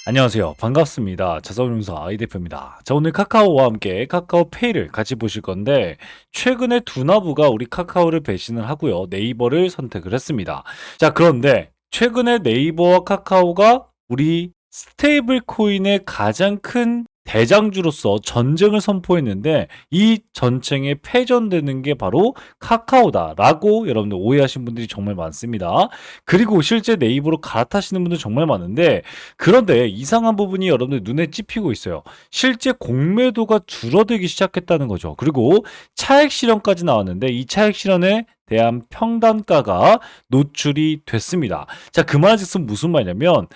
안녕하세요. 반갑습니다. 자산운용사 아이 대표입니다. 자, 오늘 카카오와 함께 카카오페이를 같이 보실 건데, 최근에 두나무가 우리 카카오를 배신을 하고요. 네이버를 선택을 했습니다. 자, 그런데 최근에 네이버와 카카오가 우리 스테이블 코인의 가장 큰 대장주로서 전쟁을 선포했는데, 이 전쟁에 패전되는 게 바로 카카오다라고 여러분들 오해하신 분들이 정말 많습니다. 그리고 실제 네이버로 갈아타시는 분들 정말 많은데, 그런데 이상한 부분이 여러분들 눈에 찝히고 있어요. 실제 공매도가 줄어들기 시작했다는 거죠. 그리고 차액 실현까지 나왔는데, 이 차액 실현에 대한 평단가가 노출이 됐습니다. 자, 그 말즉슨 무슨 말이냐면,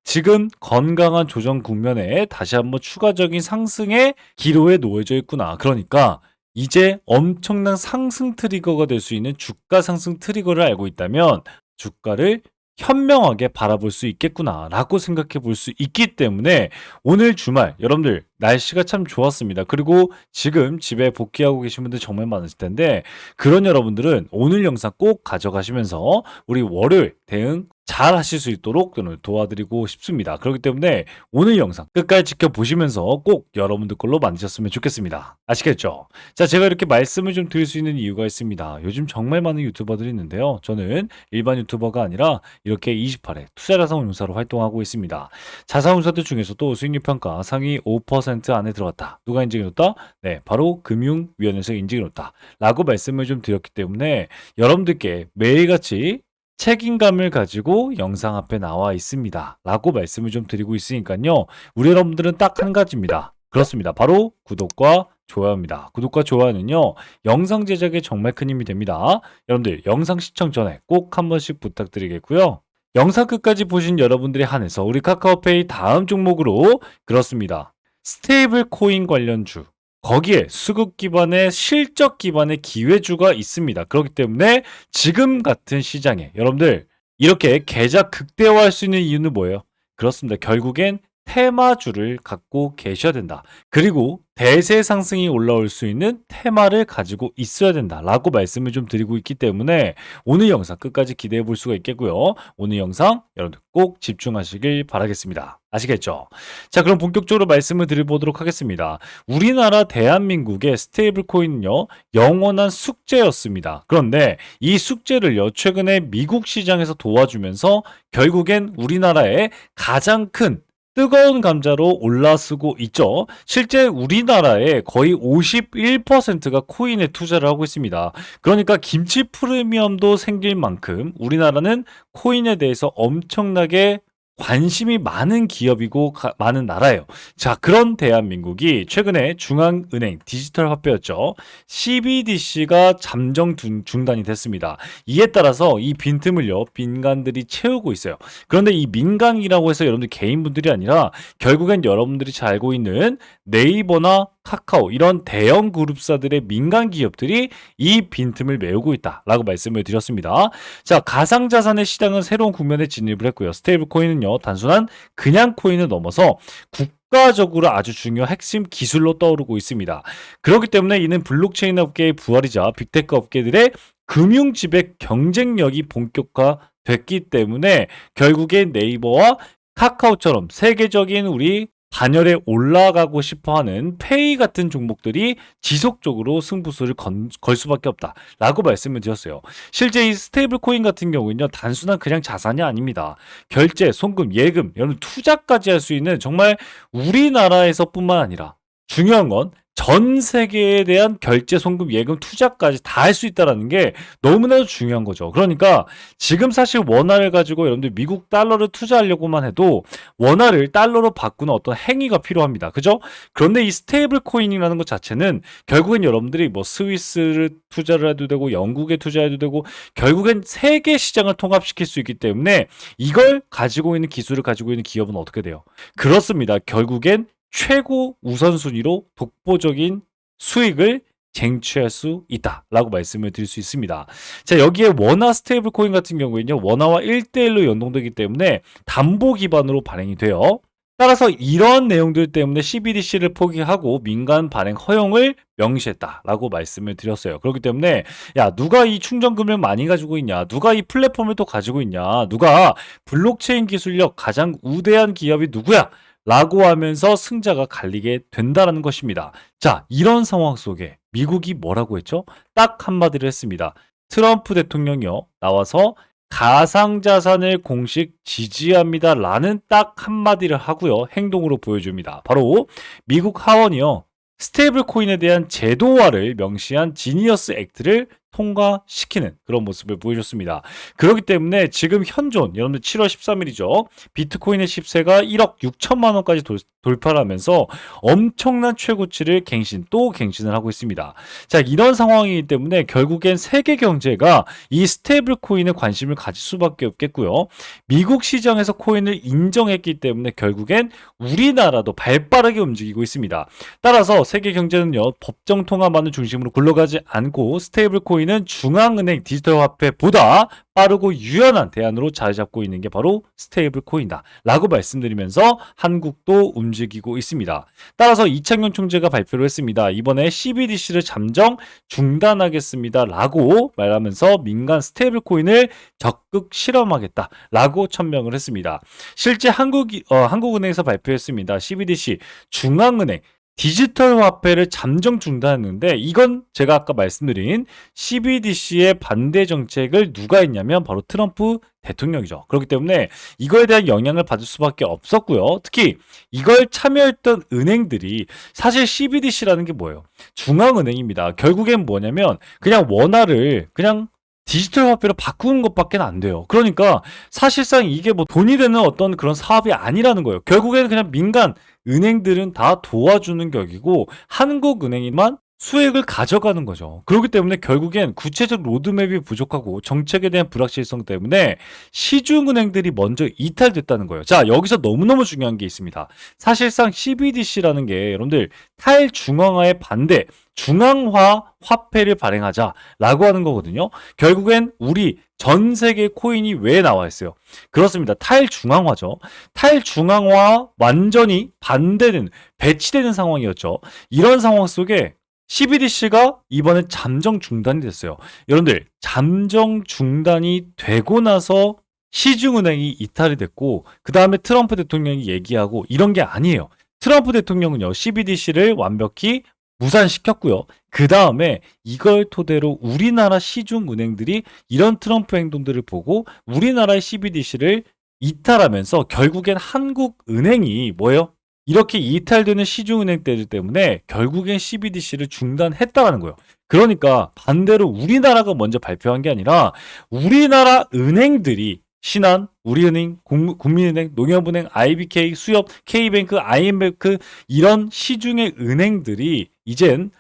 지금 건강한 조정 국면에 다시 한번 추가적인 상승의 기로에 놓여져 있구나. 그러니까 이제 엄청난 상승 트리거가 될 수 있는 주가 상승 트리거를 알고 있다면, 주가를 현명하게 바라볼 수 있겠구나라고 생각해 볼 수 있기 때문에, 오늘 주말 여러분들 날씨가 참 좋았습니다. 그리고 지금 집에 복귀하고 계신 분들 정말 많으실 텐데, 그런 여러분들은 오늘 영상 꼭 가져가시면서 우리 월요일 대응 잘 하실 수 있도록 저는 도와드리고 싶습니다. 그렇기 때문에 오늘 영상 끝까지 지켜보시면서 꼭 여러분들 걸로 만드셨으면 좋겠습니다. 아시겠죠? 자, 제가 이렇게 말씀을 좀 드릴 수 있는 이유가 있습니다. 요즘 정말 많은 유튜버들이 있는데요. 저는 일반 유튜버가 아니라 이렇게 28회 투자자산운용사로 활동하고 있습니다. 자산운용사들 중에서도 수익률 평가 상위 5% 안에 들어갔다. 누가 인증해줬다? 네, 바로 금융위원회에서 인증해줬다. 라고 말씀을 좀 드렸기 때문에 여러분들께 매일같이 책임감을 가지고 영상 앞에 나와 있습니다. 라고 말씀을 좀 드리고 있으니까요. 우리 여러분들은 딱 한 가지입니다. 그렇습니다. 바로 구독과 좋아요입니다. 구독과 좋아요는요, 영상 제작에 정말 큰 힘이 됩니다. 여러분들 영상 시청 전에 꼭 한 번씩 부탁드리겠고요. 영상 끝까지 보신 여러분들에 한해서 우리 카카오페이 다음 종목으로, 그렇습니다, 스테이블 코인 관련주, 거기에 수급 기반의 실적 기반의 기회주가 있습니다. 그렇기 때문에 지금 같은 시장에 여러분들 이렇게 계좌 극대화할 수 있는 이유는 뭐예요? 그렇습니다. 결국엔 테마주를 갖고 계셔야 된다. 그리고 대세 상승이 올라올 수 있는 테마를 가지고 있어야 된다라고 말씀을 좀 드리고 있기 때문에 오늘 영상 끝까지 기대해 볼 수가 있겠고요. 오늘 영상 여러분들 꼭 집중하시길 바라겠습니다. 아시겠죠? 자, 그럼 본격적으로 말씀을 드려보도록 하겠습니다. 우리나라 대한민국의 스테이블 코인은요, 영원한 숙제였습니다. 그런데 이 숙제를요, 최근에 미국 시장에서 도와주면서 결국엔 우리나라의 가장 큰 뜨거운 감자로 올라서고 있죠. 실제 우리나라의 거의 51%가 코인에 투자를 하고 있습니다. 그러니까 김치 프리미엄도 생길 만큼 우리나라는 코인에 대해서 엄청나게 관심이 많은 기업이고 많은 나라예요. 자, 그런 대한민국이 최근에 중앙은행 디지털 화폐였죠. CBDC가 잠정 중단이 됐습니다. 이에 따라서 이 빈틈을요, 민간들이 채우고 있어요. 그런데 이 민간이라고 해서 여러분들 개인분들이 아니라 결국엔 여러분들이 잘 알고 있는 네이버나 카카오 이런 대형 그룹사들의 민간 기업들이 이 빈틈을 메우고 있다라고 말씀을 드렸습니다. 자, 가상자산의 시장은 새로운 국면에 진입을 했고요. 스테이블 코인은요, 단순한 그냥 코인을 넘어서 국가적으로 아주 중요한 핵심 기술로 떠오르고 있습니다. 그렇기 때문에 이는 블록체인 업계의 부활이자 빅테크 업계들의 금융 지배 경쟁력이 본격화됐기 때문에 결국에 네이버와 카카오처럼 세계적인 우리 단열에 올라가고 싶어하는 페이 같은 종목들이 지속적으로 승부수를 걸 수밖에 없다라고 말씀을 드렸어요. 실제 이 스테이블 코인 같은 경우는요, 단순한 그냥 자산이 아닙니다. 결제, 송금, 예금, 여러분 투자까지 할 수 있는, 정말 우리나라에서뿐만 아니라 중요한 건 전 세계에 대한 결제, 송금, 예금, 투자까지 다 할 수 있다는 게 너무나도 중요한 거죠. 그러니까 지금 사실 원화를 가지고 여러분들 미국 달러를 투자하려고만 해도 원화를 달러로 바꾸는 어떤 행위가 필요합니다. 그죠? 그런데 이 스테이블 코인이라는 것 자체는 결국엔 여러분들이 뭐 스위스를 투자를 해도 되고 영국에 투자해도 되고 결국엔 세계 시장을 통합시킬 수 있기 때문에, 이걸 가지고 있는 기술을 가지고 있는 기업은 어떻게 돼요? 그렇습니다. 결국엔 최고 우선순위로 독보적인 수익을 쟁취할 수 있다라고 말씀을 드릴 수 있습니다. 자, 여기에 원화 스테이블 코인 같은 경우에는요, 원화와 1대1로 연동되기 때문에 담보 기반으로 발행이 돼요. 따라서 이런 내용들 때문에 CBDC를 포기하고 민간 발행 허용을 명시했다라고 말씀을 드렸어요. 그렇기 때문에 야, 누가 이 충전금을 많이 가지고 있냐? 누가 이 플랫폼을 또 가지고 있냐? 누가 블록체인 기술력 가장 우대한 기업이 누구야? 라고 하면서 승자가 갈리게 된다라는 것입니다. 자, 이런 상황 속에 미국이 뭐라고 했죠? 딱 한마디를 했습니다. 트럼프 대통령이요, 나와서 가상자산을 공식 지지합니다 라는 딱 한마디를 하고요, 행동으로 보여줍니다. 바로 미국 하원이요, 스테이블 코인에 대한 제도화를 명시한 지니어스 액트를 통과시키는 그런 모습을 보여줬습니다. 그렇기 때문에 지금 현존, 여러분들 7월 13일이죠. 비트코인의 시세가 1억 6천만 원까지 돌파를 하면서 엄청난 최고치를 또 갱신을 하고 있습니다. 자, 이런 상황이기 때문에 결국엔 세계 경제가 이 스테이블 코인에 관심을 가질 수밖에 없겠고요. 미국 시장에서 코인을 인정했기 때문에 결국엔 우리나라도 발빠르게 움직이고 있습니다. 따라서 세계 경제는요, 법정 통화만을 중심으로 굴러가지 않고 스테이블 코인은 중앙은행 디지털 화폐보다 빠르고 유연한 대안으로 자리 잡고 있는 게 바로 스테이블 코인이다 라고 말씀드리면서 한국도 움직이고 있습니다. 따라서 이창용 총재가 발표를 했습니다. 이번에 CBDC를 잠정 중단하겠습니다 라고 말하면서 민간 스테이블 코인을 적극 실험하겠다 라고 천명을 했습니다. 실제 한국은행에서 발표했습니다. CBDC 중앙은행 디지털 화폐를 잠정 중단했는데, 이건 제가 아까 말씀드린 CBDC의 반대 정책을 누가 했냐면 바로 트럼프 대통령이죠. 그렇기 때문에 이거에 대한 영향을 받을 수밖에 없었고요. 특히 이걸 참여했던 은행들이, 사실 CBDC라는 게 뭐예요? 중앙은행입니다. 결국엔 뭐냐면 그냥 원화를 그냥 디지털 화폐로 바꾸는 것밖에 안 돼요. 그러니까 사실상 이게 뭐 돈이 되는 어떤 그런 사업이 아니라는 거예요. 결국에는 그냥 민간 은행들은 다 도와주는 격이고 한국은행만 수익을 가져가는 거죠. 그렇기 때문에 결국엔 구체적 로드맵이 부족하고 정책에 대한 불확실성 때문에 시중은행들이 먼저 이탈됐다는 거예요. 자, 여기서 너무너무 중요한 게 있습니다. 사실상 CBDC라는 게 여러분들 탈중앙화의 반대, 중앙화 화폐를 발행하자라고 하는 거거든요. 결국엔 우리 전 세계 코인이 왜 나와 있어요? 그렇습니다. 탈중앙화죠. 탈중앙화 완전히 반대는 배치되는 상황이었죠. 이런 상황 속에 CBDC가 이번에 잠정 중단이 됐어요. 여러분들, 잠정 중단이 되고 나서 시중은행이 이탈이 됐고, 그 다음에 트럼프 대통령이 얘기하고 이런 게 아니에요. 트럼프 대통령은요, CBDC를 완벽히 무산시켰고요. 그 다음에 이걸 토대로 우리나라 시중은행들이 이런 트럼프 행동들을 보고 우리나라의 CBDC를 이탈하면서 결국엔 한국은행이 뭐예요? 이렇게 이탈되는 시중은행들 때문에 결국엔 CBDC를 중단했다는 거예요. 그러니까 반대로 우리나라가 먼저 발표한 게 아니라 우리나라 은행들이 신한, 우리은행, 국민은행, 농협은행, IBK, 수협, K뱅크, IM뱅크 이런 시중의 은행들이 이젠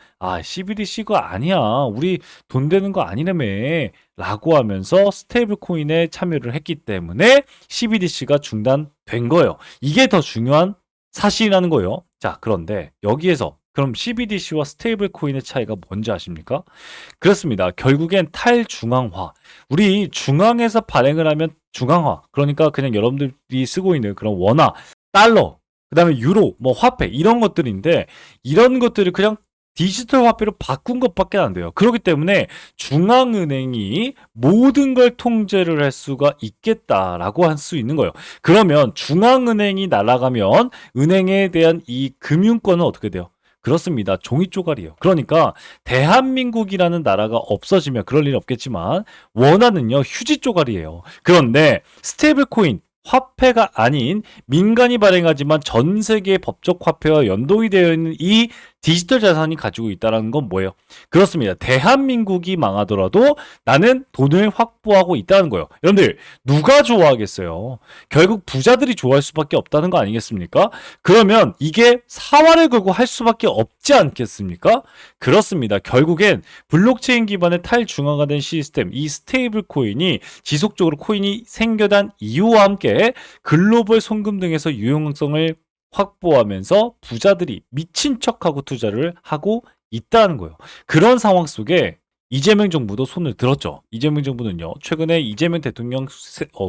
CBDC가 아니야, 우리 돈 되는 거 아니라며 라고 하면서 스테이블 코인에 참여를 했기 때문에 CBDC가 중단된 거예요. 이게 더 중요한 사실이라는 거예요. 자, 그런데 여기에서 그럼 CBDC와 스테이블 코인의 차이가 뭔지 아십니까? 그렇습니다. 결국엔 탈중앙화. 우리 중앙에서 발행을 하면 중앙화. 그러니까 그냥 여러분들이 쓰고 있는 그런 원화, 달러, 그 다음에 유로, 뭐 화폐 이런 것들인데, 이런 것들을 그냥 디지털 화폐로 바꾼 것밖에 안 돼요. 그렇기 때문에 중앙은행이 모든 걸 통제를 할 수가 있겠다라고 할 수 있는 거예요. 그러면 중앙은행이 날아가면 은행에 대한 이 금융권은 어떻게 돼요? 그렇습니다. 종이 쪼가리예요. 그러니까 대한민국이라는 나라가 없어지면, 그럴 일은 없겠지만 원화는요, 휴지 쪼가리예요. 그런데 스테이블 코인, 화폐가 아닌 민간이 발행하지만 전 세계의 법적 화폐와 연동이 되어 있는 이 디지털 자산이 가지고 있다는 건 뭐예요? 그렇습니다. 대한민국이 망하더라도 나는 돈을 확보하고 있다는 거예요. 여러분들, 누가 좋아하겠어요? 결국 부자들이 좋아할 수밖에 없다는 거 아니겠습니까? 그러면 이게 사활을 걸고 할 수밖에 없지 않겠습니까? 그렇습니다. 결국엔 블록체인 기반의 탈중앙화된 시스템, 이 스테이블 코인이 지속적으로 코인이 생겨난 이유와 함께 글로벌 송금 등에서 유용성을 확보하면서 부자들이 미친 척하고 투자를 하고 있다는 거예요. 그런 상황 속에 이재명 정부도 손을 들었죠. 이재명 정부는요, 최근에 이재명 대통령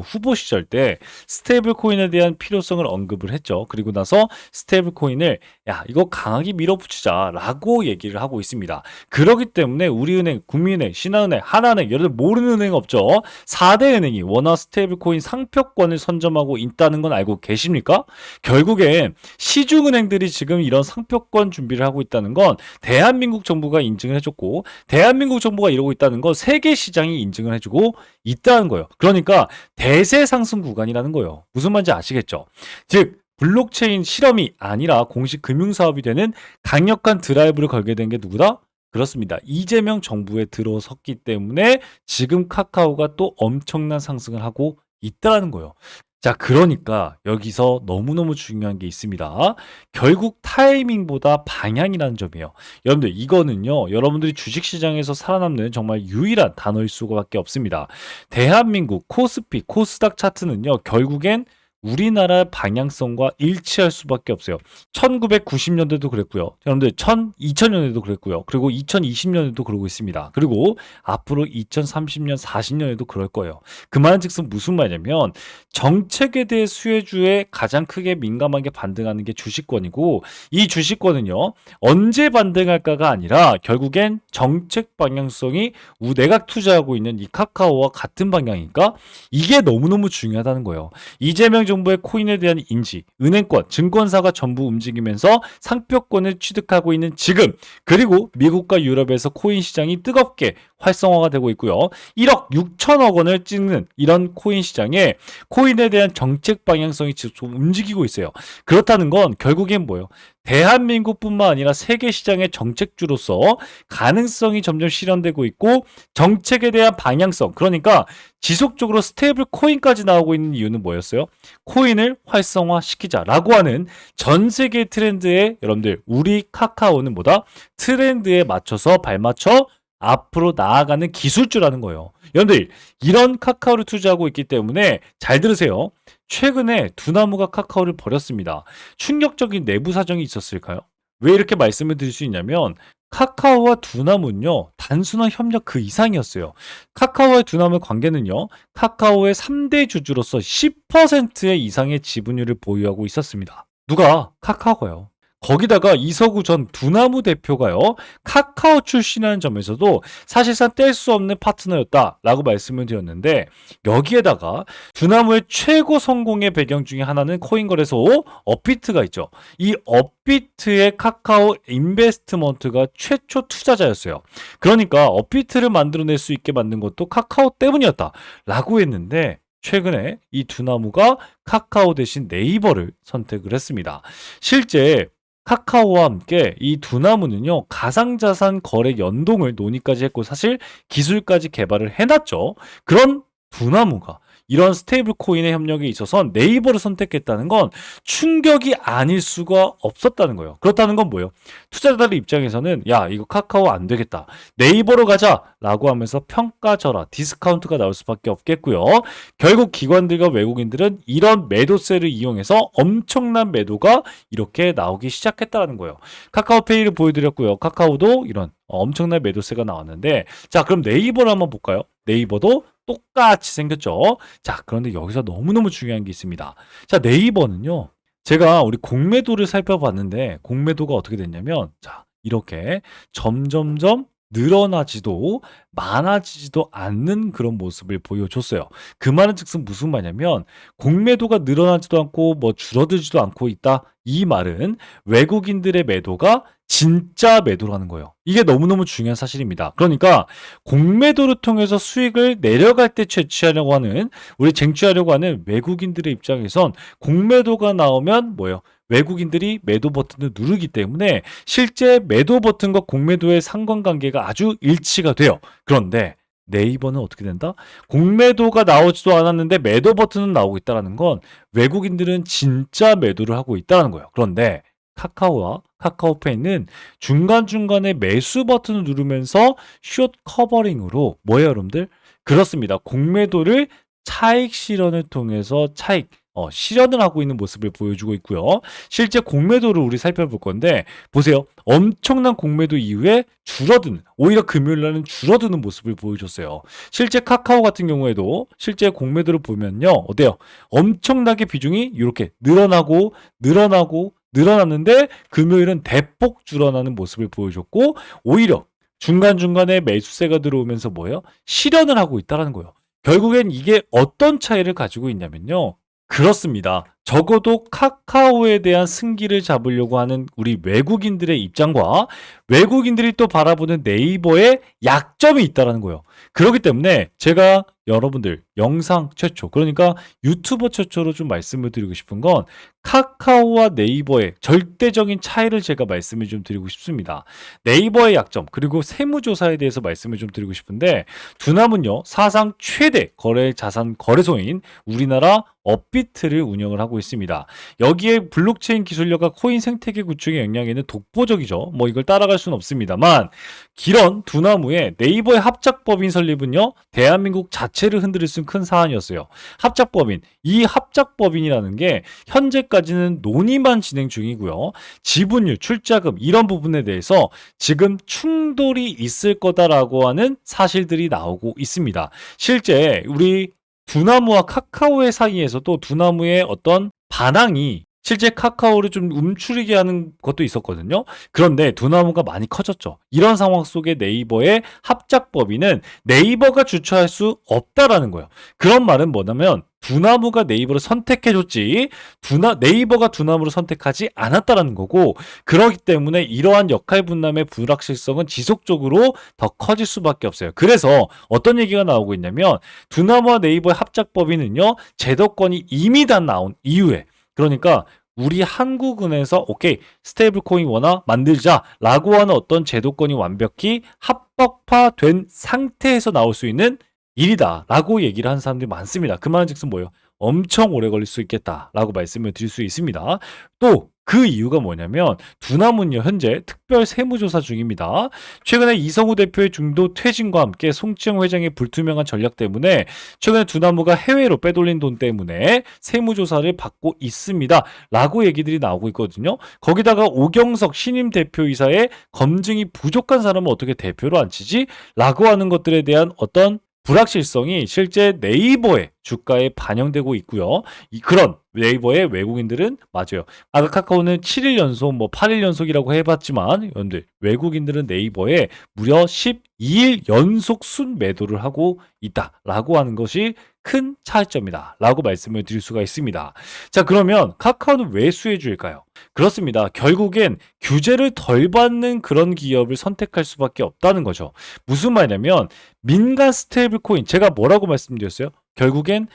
후보 시절 때 스테이블 코인에 대한 필요성을 언급을 했죠. 그리고 나서 스테이블 코인을 야, 이거 강하게 밀어붙이자라고 얘기를 하고 있습니다. 그렇기 때문에 우리은행, 국민은행, 신한은행, 하나은행, 여러분 모르는 은행 없죠. 4대 은행이 원화 스테이블 코인 상표권을 선점하고 있다는 건 알고 계십니까? 결국엔 시중은행들이 지금 이런 상표권 준비를 하고 있다는 건 대한민국 정부가 인증을 해줬고, 대한민국 정부가 이러고 있다는 건 세계 시장이 인증을 해주고 있다는 거예요. 그러니까 대세 상승 구간이라는 거예요. 무슨 말인지 아시겠죠? 즉 블록체인 실험이 아니라 공식 금융 사업이 되는 강력한 드라이브를 걸게 된 게 누구다? 그렇습니다. 이재명 정부에 들어섰기 때문에 지금 카카오가 또 엄청난 상승을 하고 있다는 거예요. 자, 그러니까 여기서 너무너무 중요한 게 있습니다. 결국 타이밍보다 방향이라는 점이에요. 여러분들, 이거는요, 여러분들이 주식시장에서 살아남는 정말 유일한 단어일 수밖에 없습니다. 대한민국 코스피, 코스닥 차트는요, 결국엔 우리나라 방향성과 일치할 수밖에 없어요. 1990년대도 그랬고요. 여러분들 2000년에도 그랬고요. 그리고 2020년에도 그러고 있습니다. 그리고 앞으로 2030년, 40년에도 그럴 거예요. 그 말은즉슨 무슨 말이냐면 정책에 대해 수혜주에 가장 크게 민감하게 반등하는 게 주식권이고, 이 주식권은요, 언제 반등할까가 아니라 결국엔 정책 방향성이 내가 투자하고 있는 이 카카오와 같은 방향이니까 이게 너무너무 중요하다는 거예요. 이재명 정부의 코인에 대한 인지, 은행권, 증권사가 전부 움직이면서 상표권을 취득하고 있는 지금, 그리고 미국과 유럽에서 코인 시장이 뜨겁게 활성화가 되고 있고요. 1억 6천억 원을 찍는 이런 코인 시장에 코인에 대한 정책 방향성이 좀 움직이고 있어요. 그렇다는 건 결국엔 뭐예요? 대한민국뿐만 아니라 세계 시장의 정책주로서 가능성이 점점 실현되고 있고, 정책에 대한 방향성, 그러니까 지속적으로 스테이블 코인까지 나오고 있는 이유는 뭐였어요? 코인을 활성화시키자라고 하는 전 세계 트렌드에 여러분들, 우리 카카오는 뭐다? 트렌드에 맞춰서 발맞춰 앞으로 나아가는 기술주라는 거예요. 여러분들, 이런 카카오를 투자하고 있기 때문에 잘 들으세요. 최근에 두나무가 카카오를 버렸습니다. 충격적인 내부 사정이 있었을까요? 왜 이렇게 말씀을 드릴 수 있냐면, 카카오와 두나무는요, 단순한 협력 그 이상이었어요. 카카오와 두나무의 관계는요, 카카오의 3대 주주로서 10%의 이상의 지분율을 보유하고 있었습니다. 누가? 카카오가요. 거기다가 이서구 전 두나무 대표가요, 카카오 출신이라는 점에서도 사실상 뗄 수 없는 파트너였다라고 말씀을 드렸는데, 여기에다가 두나무의 최고 성공의 배경 중에 하나는 코인 거래소 업비트가 있죠. 이 업비트의 카카오 인베스트먼트가 최초 투자자였어요. 그러니까 업비트를 만들어낼 수 있게 만든 것도 카카오 때문이었다라고 했는데, 최근에 이 두나무가 카카오 대신 네이버를 선택을 했습니다. 실제 카카오와 함께 이 두나무는요, 가상자산 거래 연동을 논의까지 했고, 사실 기술까지 개발을 해놨죠. 그런 두나무가 이런 스테이블 코인의 협력에 있어서 네이버를 선택했다는 건 충격이 아닐 수가 없었다는 거예요. 그렇다는 건 뭐예요? 투자자들 입장에서는 야, 이거 카카오 안 되겠다, 네이버로 가자라고 하면서 평가절하, 디스카운트가 나올 수밖에 없겠고요. 결국 기관들과 외국인들은 이런 매도세를 이용해서 엄청난 매도가 이렇게 나오기 시작했다는 거예요. 카카오페이를 보여드렸고요. 카카오도 이런 엄청난 매도세가 나왔는데, 자, 그럼 네이버를 한번 볼까요? 네이버도 똑같이 생겼죠. 자, 그런데 여기서 너무너무 중요한 게 있습니다. 자, 네이버는요, 제가 우리 공매도를 살펴봤는데, 공매도가 어떻게 됐냐면, 자, 이렇게 점점점 늘어나지도 많아지지도 않는 그런 모습을 보여줬어요. 그 말은 즉슨 무슨 말이냐면, 공매도가 늘어나지도 않고 뭐 줄어들지도 않고 있다, 이 말은 외국인들의 매도가 진짜 매도라는 거예요. 이게 너무너무 중요한 사실입니다. 그러니까 공매도를 통해서 수익을 내려갈 때 채취하려고 하는, 우리 쟁취하려고 하는 외국인들의 입장에선 공매도가 나오면 뭐예요? 외국인들이 매도 버튼을 누르기 때문에 실제 매도 버튼과 공매도의 상관관계가 아주 일치가 돼요. 그런데 네이버는 어떻게 된다? 공매도가 나오지도 않았는데 매도 버튼은 나오고 있다는 건 외국인들은 진짜 매도를 하고 있다는 거예요. 그런데 카카오와 카카오페이는 중간중간에 매수 버튼을 누르면서 숏 커버링으로 뭐예요, 여러분들? 그렇습니다. 공매도를 차익 실현을 통해서 차익, 실현을 하고 있는 모습을 보여주고 있고요. 실제 공매도를 우리 살펴볼 건데 보세요. 엄청난 공매도 이후에 줄어드는, 오히려 금요일 날은 줄어드는 모습을 보여줬어요. 실제 카카오 같은 경우에도 실제 공매도를 보면요. 어때요? 엄청나게 비중이 이렇게 늘어났는데 금요일은 대폭 줄어나는 모습을 보여줬고 오히려 중간중간에 매수세가 들어오면서 뭐예요? 실현을 하고 있다는 거예요. 결국엔 이게 어떤 차이를 가지고 있냐면요. 그렇습니다. 적어도 카카오에 대한 승기를 잡으려고 하는 우리 외국인들의 입장과 외국인들이 또 바라보는 네이버의 약점이 있다는 거예요. 그렇기 때문에 제가 여러분들 영상 최초, 그러니까 유튜버 최초로 좀 말씀을 드리고 싶은 건 카카오와 네이버의 절대적인 차이를 제가 말씀을 좀 드리고 싶습니다. 네이버의 약점, 그리고 세무조사에 대해서 말씀을 좀 드리고 싶은데 두나문요, 사상 최대 거래 자산 거래소인 우리나라 업비트를 운영을 하고 있습니다. 여기에 블록체인 기술력과 코인 생태계 구축의 역량에는 독보적이죠. 뭐 이걸 따라갈 수는 없습니다만 이런 두나무의 네이버의 합작법인 설립은요, 대한민국 자체를 흔들 수 있는 큰 사안이었어요. 합작법인, 이 합작법인이라는 게 현재까지는 논의만 진행 중이고요. 지분율, 출자금 이런 부분에 대해서 지금 충돌이 있을 거다라고 하는 사실들이 나오고 있습니다. 실제 우리 두나무와 카카오의 사이에서도 두나무의 어떤 반항이 실제 카카오를 좀 움츠리게 하는 것도 있었거든요. 그런데 두나무가 많이 커졌죠. 이런 상황 속에 네이버의 합작법인은 네이버가 주최할 수 없다라는 거예요. 그런 말은 뭐냐면 두나무가 네이버를 선택해줬지 네이버가 두나무를 선택하지 않았다라는 거고, 그렇기 때문에 이러한 역할 분담의 불확실성은 지속적으로 더 커질 수밖에 없어요. 그래서 어떤 얘기가 나오고 있냐면 두나무와 네이버의 합작법인은요, 제도권이 이미 다 나온 이후에, 그러니까 우리 한국은행에서 오케이 스테이블 코인 원화 만들자라고 하는 어떤 제도권이 완벽히 합법화된 상태에서 나올 수 있는 일이다라고 얘기를 하는 사람들이 많습니다. 그 말은즉슨 뭐예요? 엄청 오래 걸릴 수 있겠다라고 말씀을 드릴 수 있습니다. 또 그 이유가 뭐냐면 두나문요, 현재 특별 세무조사 중입니다. 최근에 이성우 대표의 중도 퇴진과 함께 송치영 회장의 불투명한 전략 때문에 최근에 두나무가 해외로 빼돌린 돈 때문에 세무조사를 받고 있습니다 라고 얘기들이 나오고 있거든요. 거기다가 오경석 신임 대표이사의 검증이 부족한 사람은 어떻게 대표로 앉히지? 라고 하는 것들에 대한 어떤 불확실성이 실제 네이버의 주가에 반영되고 있고요. 그런 네이버의 외국인들은 맞아요. 아까 카카오는 7일 연속, 뭐 8일 연속이라고 해봤지만 여러분들 외국인들은 네이버에 무려 12일 연속 순매도를 하고 있다라고 하는 것이 큰 차이점이다 라고 말씀을 드릴 수가 있습니다. 자, 그러면 카카오는 왜 수혜주일까요? 그렇습니다. 결국엔 규제를 덜 받는 그런 기업을 선택할 수밖에 없다는 거죠. 무슨 말이냐면 민간 스테이블 코인, 제가 뭐라고 말씀드렸어요? 결국엔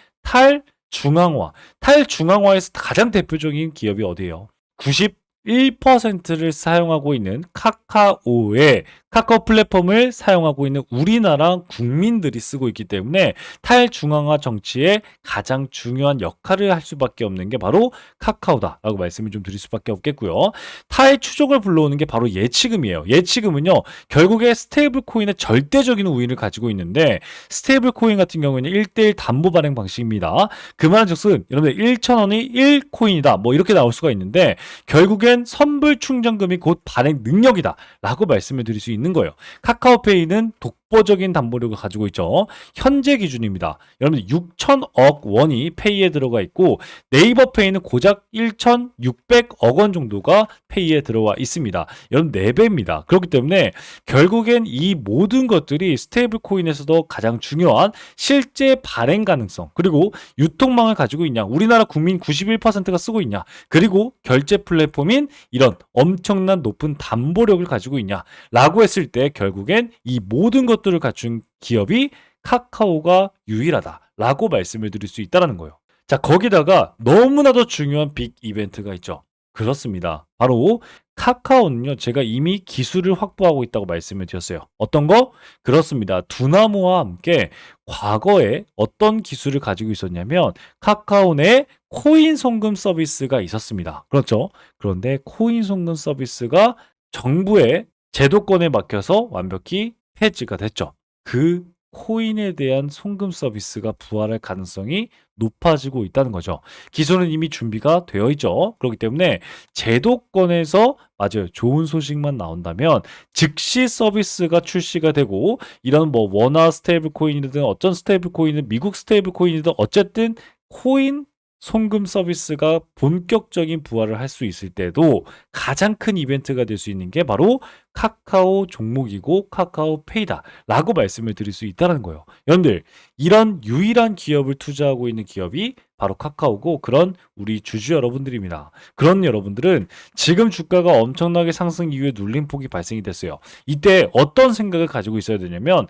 탈중앙화에서 가장 대표적인 기업이 어디예요? 91%를 사용하고 있는 카카오 플랫폼을 사용하고 있는 우리나라 국민들이 쓰고 있기 때문에 탈중앙화 정치에 가장 중요한 역할을 할 수밖에 없는 게 바로 카카오다라고 말씀을 좀 드릴 수밖에 없겠고요. 타의 추종을 불러오는 게 바로 예치금이에요. 예치금은요, 결국에 스테이블 코인의 절대적인 우위를 가지고 있는데 스테이블 코인 같은 경우에는 1대1 담보 발행 방식입니다. 그 말은즉슨 여러분들 1,000원이 1코인이다 뭐 이렇게 나올 수가 있는데 결국엔 선불 충전금이 곧 발행 능력이다 라고 말씀을 드릴 수 있는 거예요. 카카오페이는 독보적인 담보력을 가지고 있죠. 현재 기준입니다. 여러분들 6천억 원이 페이에 들어가 있고 네이버 페이는 고작 1,600억 원 정도가 페이에 들어와 있습니다. 여러분 4배입니다. 그렇기 때문에 결국엔 이 모든 것들이 스테이블 코인에서도 가장 중요한 실제 발행 가능성, 그리고 유통망을 가지고 있냐, 우리나라 국민 91%가 쓰고 있냐, 그리고 결제 플랫폼인 이런 엄청난 높은 담보력을 가지고 있냐 라고 했을 때 결국엔 이 모든 것들을 갖춘 기업이 카카오가 유일하다라고 말씀을 드릴 수 있다는 거예요. 자, 거기다가 너무나도 중요한 빅 이벤트가 있죠. 그렇습니다. 바로 카카오는요, 제가 이미 기술을 확보하고 있다고 말씀을 드렸어요. 어떤 거? 그렇습니다. 두나무와 함께 과거에 어떤 기술을 가지고 있었냐면 카카오 내 코인 송금 서비스가 있었습니다. 그렇죠? 그런데 코인 송금 서비스가 정부의 제도권에 맡겨서 완벽히 폐지가 됐죠. 그 코인에 대한 송금 서비스가 부활할 가능성이 높아지고 있다는 거죠. 기술은 이미 준비가 되어 있죠. 그렇기 때문에 제도권에서 맞아요. 좋은 소식만 나온다면 즉시 서비스가 출시가 되고 이런 뭐 원화 스테이블 코인이든 어떤 스테이블 코인이든 미국 스테이블 코인이든 어쨌든 코인 송금 서비스가 본격적인 부활을 할 수 있을 때도 가장 큰 이벤트가 될 수 있는 게 바로 카카오 종목이고 카카오페이다라고 말씀을 드릴 수 있다는 거예요. 여러분들 이런 유일한 기업을 투자하고 있는 기업이 바로 카카오고 그런 우리 주주 여러분들입니다. 그런 여러분들은 지금 주가가 엄청나게 상승 이후에 눌림폭이 발생이 됐어요. 이때 어떤 생각을 가지고 있어야 되냐면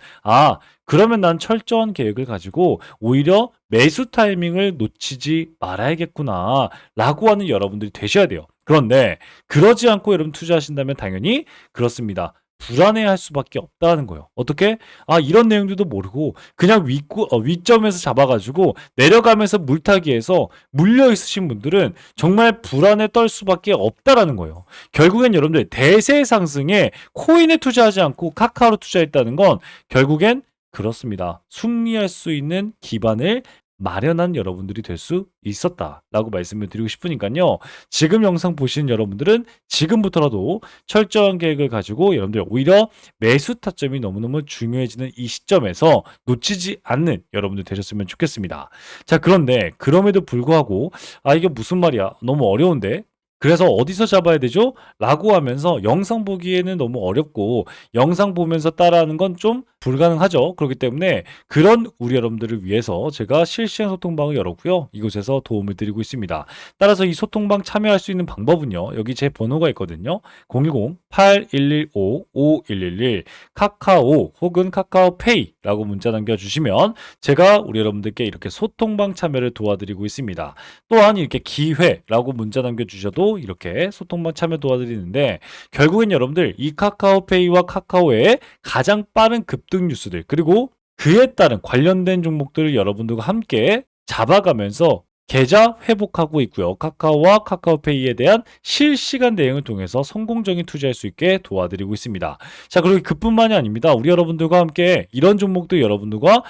그러면 난 철저한 계획을 가지고 오히려 매수 타이밍을 놓치지 말아야겠구나 라고 하는 여러분들이 되셔야 돼요. 그런데 그러지 않고 여러분 투자하신다면 당연히 그렇습니다. 불안해할 수밖에 없다는 거예요. 어떻게? 이런 내용들도 모르고 그냥 위점에서 잡아가지고 내려가면서 물타기해서 물려 있으신 분들은 정말 불안에 떨 수밖에 없다라는 거예요. 결국엔 여러분들 대세 상승에 코인에 투자하지 않고 카카오로 투자했다는 건 결국엔 그렇습니다. 승리할 수 있는 기반을 마련한 여러분들이 될 수 있었다라고 말씀을 드리고 싶으니까요. 지금 영상 보시는 여러분들은 지금부터라도 철저한 계획을 가지고 여러분들 오히려 매수 타점이 너무너무 중요해지는 이 시점에서 놓치지 않는 여러분들 되셨으면 좋겠습니다. 자, 그런데 그럼에도 불구하고 이게 무슨 말이야? 너무 어려운데? 그래서 어디서 잡아야 되죠? 라고 하면서 영상 보기에는 너무 어렵고 영상 보면서 따라하는 건 좀 불가능하죠. 그렇기 때문에 그런 우리 여러분들을 위해서 제가 실시간 소통방을 열었고요. 이곳에서 도움을 드리고 있습니다. 따라서 이 소통방 참여할 수 있는 방법은요. 여기 제 번호가 있거든요. 010-8115-5111 카카오 혹은 카카오페이라고 문자 남겨주시면 제가 우리 여러분들께 이렇게 소통방 참여를 도와드리고 있습니다. 또한 이렇게 기회라고 문자 남겨주셔도 이렇게 소통방 참여 도와드리는데 결국엔 여러분들 이 카카오페이와 카카오의 가장 빠른 급등 뉴스들 그리고 그에 따른 관련된 종목들을 여러분들과 함께 잡아가면서 계좌 회복하고 있고요. 카카오와 카카오페이에 대한 실시간 대응을 통해서 성공적인 투자할 수 있게 도와드리고 있습니다. 자, 그리고 그뿐만이 아닙니다. 우리 여러분들과 함께 이런 종목도 여러분들과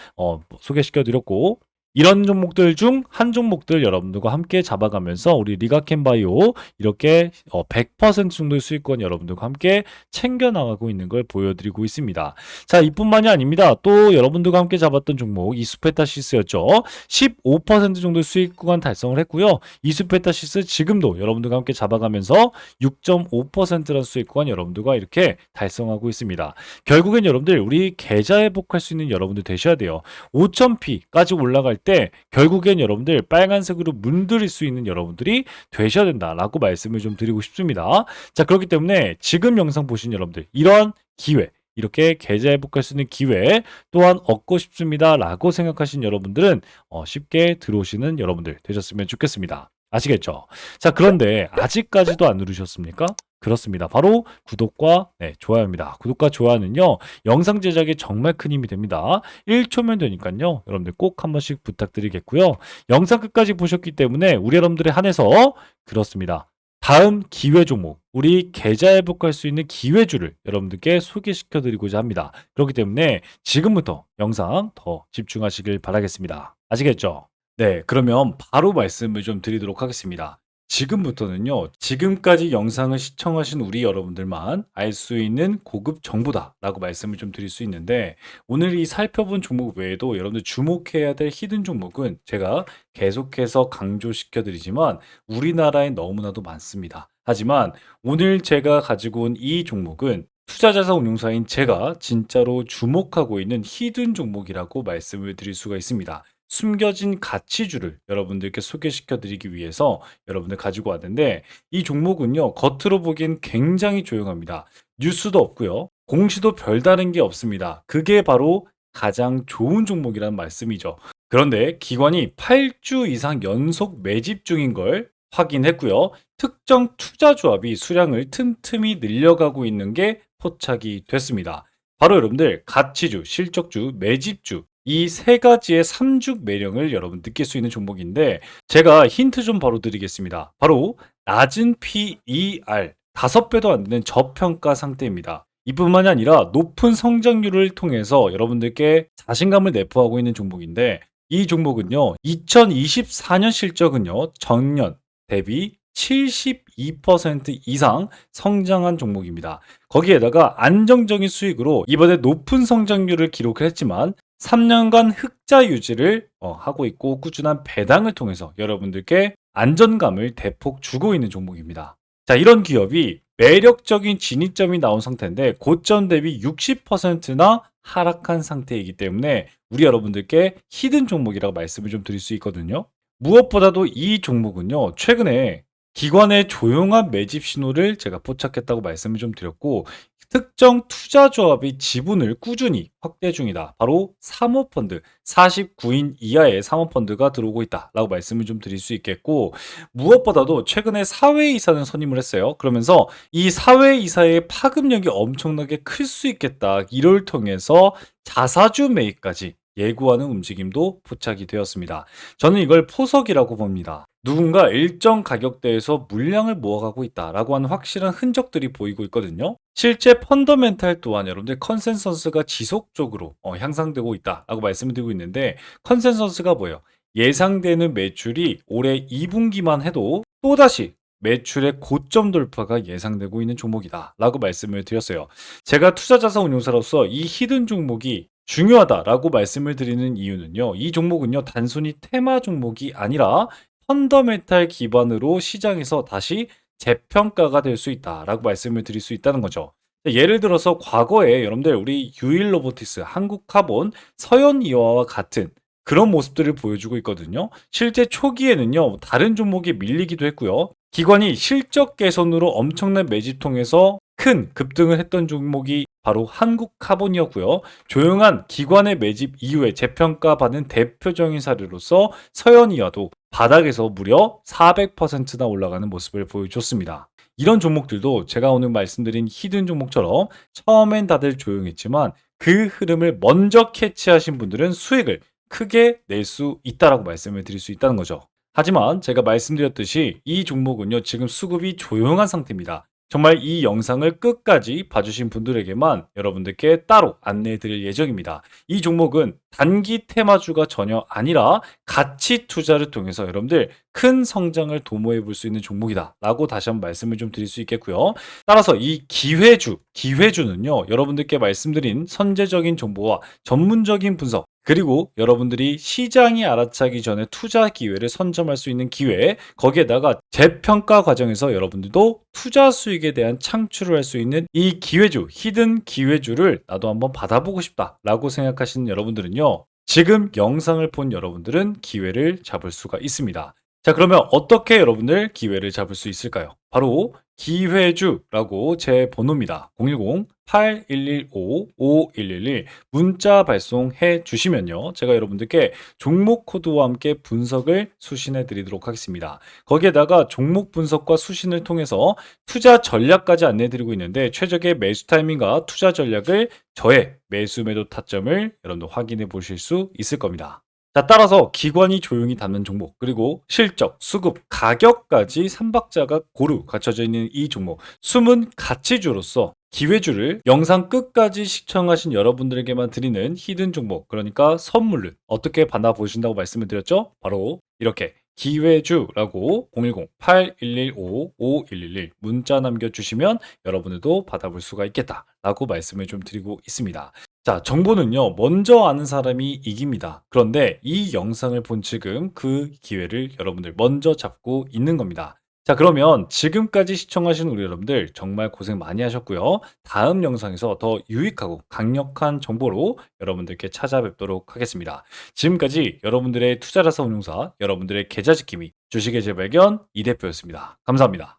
소개시켜드렸고 이런 종목들 중 한 종목들 여러분들과 함께 잡아가면서 우리 리가캔바이오 이렇게 100% 정도의 수익권 여러분들과 함께 챙겨나가고 있는 걸 보여드리고 있습니다. 자, 이뿐만이 아닙니다. 또 여러분들과 함께 잡았던 종목 이수페타시스였죠. 15% 정도의 수익 구간 달성을 했고요. 이수페타시스 지금도 여러분들과 함께 잡아가면서 6.5%라는 수익 구간 여러분들과 이렇게 달성하고 있습니다. 결국엔 여러분들 우리 계좌 회복할 수 있는 여러분들 되셔야 돼요. 5000P까지 올라갈 때 결국엔 여러분들 빨간색으로 문드릴 수 있는 여러분들이 되셔야 된다라고 말씀을 좀 드리고 싶습니다. 자, 그렇기 때문에 지금 영상 보신 여러분들 이런 기회 이렇게 계좌 회복할 수 있는 기회 또한 얻고 싶습니다 라고 생각하신 여러분들은 쉽게 들어오시는 여러분들 되셨으면 좋겠습니다. 아시겠죠? 자, 그런데 아직까지도 안 누르셨습니까? 그렇습니다. 바로 구독과 좋아요입니다. 구독과 좋아요는요. 영상 제작에 정말 큰 힘이 됩니다. 1초면 되니까요. 여러분들 꼭 한 번씩 부탁드리겠고요. 영상 끝까지 보셨기 때문에 우리 여러분들에 한해서 그렇습니다. 다음 기회 종목, 우리 계좌 회복할 수 있는 기회주를 여러분들께 소개시켜 드리고자 합니다. 그렇기 때문에 지금부터 영상 더 집중하시길 바라겠습니다. 아시겠죠? 네, 그러면 바로 말씀을 좀 드리도록 하겠습니다. 지금부터는요, 지금까지 영상을 시청하신 우리 여러분들만 알 수 있는 고급 정보다라고 말씀을 좀 드릴 수 있는데, 오늘 이 살펴본 종목 외에도 여러분들 주목해야 될 히든 종목은 제가 계속해서 강조시켜 드리지만 우리나라에 너무나도 많습니다. 하지만 오늘 제가 가지고 온 이 종목은 투자자산 운용사인 제가 진짜로 주목하고 있는 히든 종목이라고 말씀을 드릴 수가 있습니다. 숨겨진 가치주를 여러분들께 소개시켜 드리기 위해서 여러분들 가지고 왔는데 이 종목은요 겉으로 보기엔 굉장히 조용합니다. 뉴스도 없고요. 공시도 별다른 게 없습니다. 그게 바로 가장 좋은 종목이라는 말씀이죠. 그런데 기관이 8주 이상 연속 매집 중인 걸 확인했고요. 특정 투자 조합이 수량을 틈틈이 늘려가고 있는 게 포착이 됐습니다. 바로 여러분들 가치주, 실적주, 매집주 이 세 가지의 삼죽 매력을 여러분 느낄 수 있는 종목인데 제가 힌트 좀 바로 드리겠습니다. 바로 낮은 PER 5배도 안 되는 저평가 상태입니다. 이뿐만이 아니라 높은 성장률을 통해서 여러분들께 자신감을 내포하고 있는 종목인데 이 종목은요. 2024년 실적은요. 전년 대비 72% 이상 성장한 종목입니다. 거기에다가 안정적인 수익으로 이번에 높은 성장률을 기록을 했지만 3년간 흑자 유지를 하고 있고 꾸준한 배당을 통해서 여러분들께 안전감을 대폭 주고 있는 종목입니다. 자, 이런 기업이 매력적인 진입점이 나온 상태인데 고점 대비 60%나 하락한 상태이기 때문에 우리 여러분들께 히든 종목이라고 말씀을 좀 드릴 수 있거든요. 무엇보다도 이 종목은요, 최근에 기관의 조용한 매집 신호를 제가 포착했다고 말씀을 좀 드렸고, 특정 투자 조합이 지분을 꾸준히 확대 중이다. 바로 사모펀드, 49인 이하의 사모펀드가 들어오고 있다라고 말씀을 좀 드릴 수 있겠고, 무엇보다도 최근에 사회이사는 선임을 했어요. 그러면서 이 사회이사의 파급력이 엄청나게 클 수 있겠다. 이를 통해서 자사주 매입까지 예고하는 움직임도 포착이 되었습니다. 저는 이걸 포석이라고 봅니다. 누군가 일정 가격대에서 물량을 모아가고 있다라고 하는 확실한 흔적들이 보이고 있거든요. 실제 펀더멘탈 또한 여러분들 컨센서스가 지속적으로 향상되고 있다라고 말씀을 드리고 있는데 컨센서스가 뭐예요? 예상되는 매출이 올해 2분기만 해도 또다시 매출의 고점 돌파가 예상되고 있는 종목이다라고 말씀을 드렸어요. 제가 투자자산운용사로서 이 히든 종목이 중요하다라고 말씀을 드리는 이유는요. 이 종목은요. 단순히 테마 종목이 아니라 펀더멘탈 기반으로 시장에서 다시 재평가가 될 수 있다라고 말씀을 드릴 수 있다는 거죠. 예를 들어서 과거에 여러분들 우리 유일로보티스, 한국카본, 서현이와와 같은 그런 모습들을 보여주고 있거든요. 실제 초기에는요. 다른 종목이 밀리기도 했고요. 기관이 실적 개선으로 엄청난 매집 통해서 큰 급등을 했던 종목이 바로 한국카본이었고요. 조용한 기관의 매집 이후에 재평가받는 대표적인 사례로서 서현이와도 바닥에서 무려 400%나 올라가는 모습을 보여줬습니다. 이런 종목들도 제가 오늘 말씀드린 히든 종목처럼 처음엔 다들 조용했지만 그 흐름을 먼저 캐치하신 분들은 수익을 크게 낼 수 있다라고 말씀을 드릴 수 있다는 거죠. 하지만 제가 말씀드렸듯이 이 종목은요, 지금 수급이 조용한 상태입니다. 정말 이 영상을 끝까지 봐주신 분들에게만 여러분들께 따로 안내해 드릴 예정입니다. 이 종목은 단기 테마주가 전혀 아니라 가치 투자를 통해서 여러분들 큰 성장을 도모해 볼 수 있는 종목이다 라고 다시 한번 말씀을 좀 드릴 수 있겠고요. 따라서 이 기회주는요, 여러분들께 말씀드린 선제적인 정보와 전문적인 분석, 그리고 여러분들이 시장이 알아차기 전에 투자 기회를 선점할 수 있는 기회, 거기에다가 재평가 과정에서 여러분들도 투자 수익에 대한 창출을 할 수 있는 이 기회주, 히든 기회주를 나도 한번 받아보고 싶다라고 생각하시는 여러분들은요. 지금 영상을 본 여러분들은 기회를 잡을 수가 있습니다. 자, 그러면 어떻게 여러분들 기회를 잡을 수 있을까요? 바로 기회주라고 제 번호입니다. 010-8115-5111 문자 발송해 주시면요. 제가 여러분들께 종목 코드와 함께 분석을 수신해 드리도록 하겠습니다. 거기에다가 종목 분석과 수신을 통해서 투자 전략까지 안내 드리고 있는데 최적의 매수 타이밍과 투자 전략을 저의 매수 매도 타점을 여러분들 확인해 보실 수 있을 겁니다. 자, 따라서 기관이 조용히 담는 종목, 그리고 실적, 수급, 가격까지 삼박자가 고루 갖춰져 있는 이 종목, 숨은 가치주로서 기회주를 영상 끝까지 시청하신 여러분들에게만 드리는 히든 종목, 그러니까 선물을 어떻게 받아보신다고 말씀을 드렸죠? 바로 이렇게 기회주라고 010-8115-5111 문자 남겨주시면 여러분들도 받아볼 수가 있겠다라고 말씀을 좀 드리고 있습니다. 자, 정보는요, 먼저 아는 사람이 이깁니다. 그런데 이 영상을 본 지금 그 기회를 여러분들 먼저 잡고 있는 겁니다. 자, 그러면 지금까지 시청하신 우리 여러분들 정말 고생 많이 하셨고요. 다음 영상에서 더 유익하고 강력한 정보로 여러분들께 찾아뵙도록 하겠습니다. 지금까지 여러분들의 투자자산 운용사, 여러분들의 계좌 지킴이, 주식의 재발견 이 대표였습니다. 감사합니다.